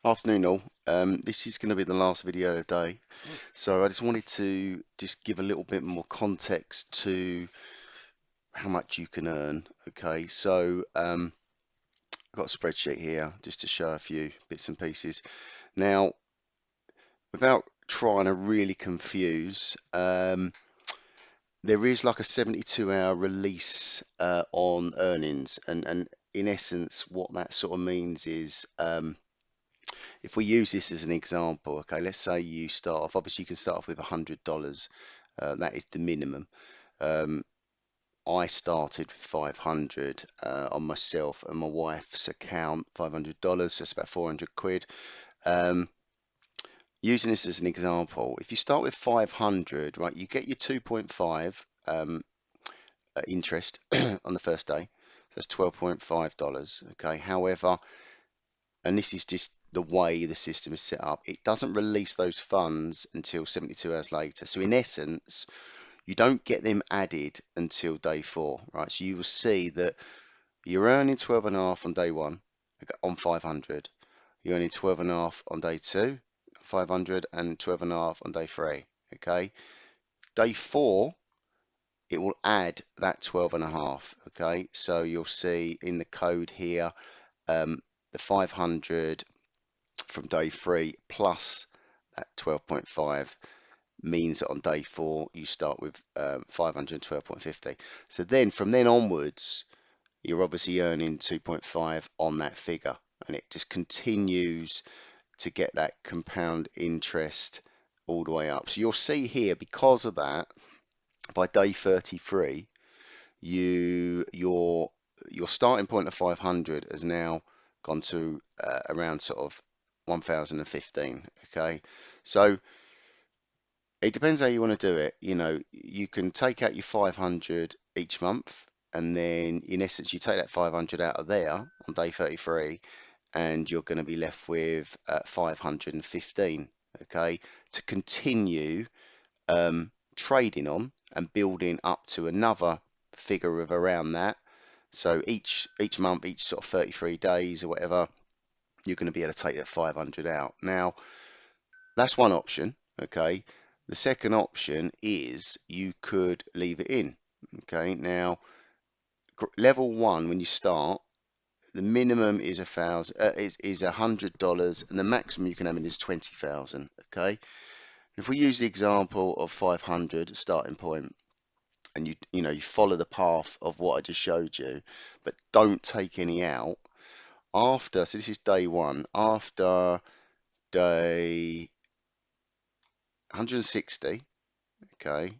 Afternoon all. This is going to be the last video of the day, so I just wanted to just give a little bit more context to how much you can earn. Okay, so I've got a spreadsheet here just to show a few bits and pieces. Now, without trying to really confuse, there is like a 72-hour release on earnings, and in essence, what that sort of means is if we use this as an example, okay, let's say you start off, obviously you can start off with $100, that is the minimum. Um, I started with 500 on myself and my wife's account, $500, that's about 400 quid. Um, Using this as an example, if you start with 500, right, you get your 2.5 interest on the first day. That's $12.5, okay. However, and this is just the way the system is set up, it doesn't release those funds until 72 hours later. So in essence, you don't get them added until day 4, right? So you will see that you're earning 12 and a half on day 1 on 500. You're earning 12 and a half on day 2, 500, and 12 and a half on day 3, okay? Day 4, it will add that 12 and a half, okay? So you'll see in the code here, the 500 from day 3 plus that 12.5 means that on day 4 you start with 512.50. So then from then onwards, you're obviously earning 2.5 on that figure, and it just continues to get that compound interest all the way up. So you'll see here, because of that, by day 33, your starting point of 500 has now gone to around sort of 1015. Okay, so it depends how you want to do it. You know, you can take out your 500 each month, and then in essence, you take that 500 out of there on day 33, and you're going to be left with 515. Okay, to continue trading on and building up to another figure of around that. So each month, each sort of 33 days or whatever, you're going to be able to take that 500 out. Now, that's one option, okay? The second option is you could leave it in, okay? Now, level 1, when you start, the minimum is is $100, and the maximum you can have in is 20,000, okay? If we use the example of 500 starting point, and you follow the path of what I just showed you, but don't take any out after. So this is day 1. After day 160, okay,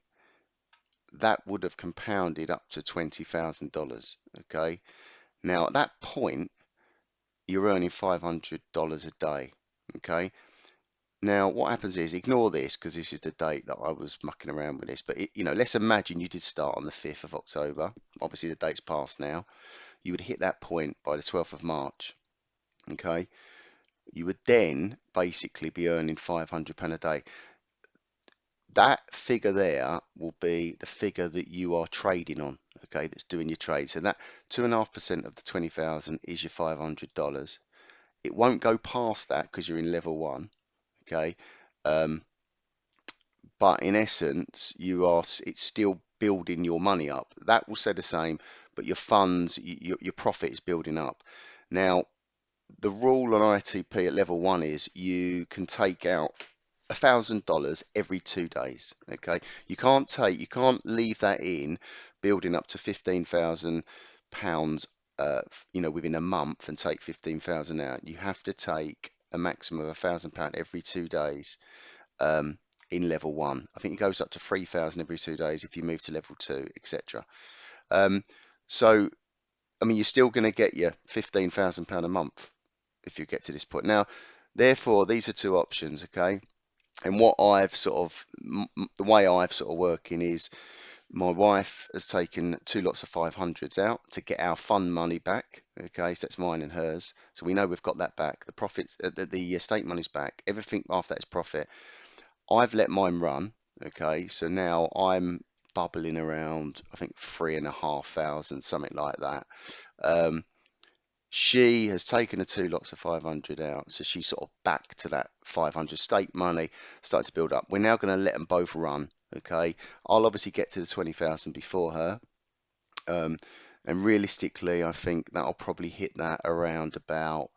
that would have compounded up to $20,000. Okay, now at that point you're earning $500 a day. Okay, now what happens is, ignore this because this is the date that I was mucking around with this, but let's imagine you did start on the 5th of October. Obviously the date's passed now. You would hit that point by the 12th of March. Okay, you would then basically be earning £500 a day. That figure there will be the figure that you are trading on, okay, that's doing your trade. So that 2.5% of the 20,000 is your $500. It won't go past that because you're in level 1, okay. But in essence, it's still building your money up. That will stay the same, but your funds, your profit is building up. Now, the rule on ITP at level 1 is you can take out $1,000 every 2 days. Okay, you can't leave that in building up to £15,000, within a month and take 15,000 out. You have to take a maximum of £1,000 every 2 days in level 1. I think it goes up to 3,000 every 2 days if you move to level 2, etc. So, I mean, you're still going to get your £15,000 a month if you get to this point. Now, therefore, these are two options, okay? And what I've sort of, the way I've sort of working is, my wife has taken 2 lots of 500s out to get our fund money back. Okay, so that's mine and hers. So we know we've got that back. The profits, the estate money's back. Everything after that is profit. I've let mine run. Okay, so now I'm bubbling around, I think 3,500, something like that. Um, She has taken the 2 lots of 500 out, so she's sort of back to that 500 stake money, starting to build up. We're now going to let them both run. Okay, I'll obviously get to the 20,000 before her, and realistically, I think that'll probably hit that around about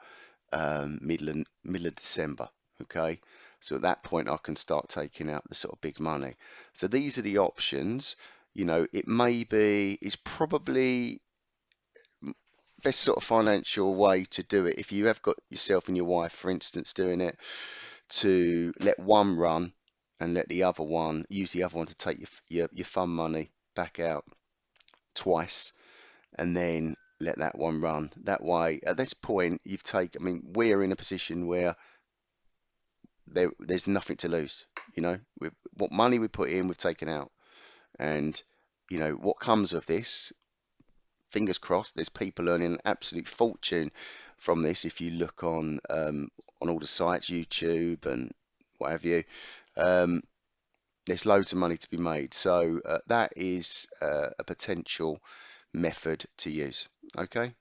middle of December. Okay, so at that point, I can start taking out the sort of big money. So these are the options. You know, it's probably best sort of financial way to do it. If you have got yourself and your wife, for instance, doing it, to let one run and let the other one use the other one to take your fund money back out twice, and then let that one run. That way, at this point, I mean, we're in a position where there's nothing to lose. You know, what money we put in, we've taken out, and you know what comes of this. Fingers crossed, there's people earning an absolute fortune from this. If you look on all the sites, YouTube and what have you, um, there's loads of money to be made. So that is a potential method to use. Okay.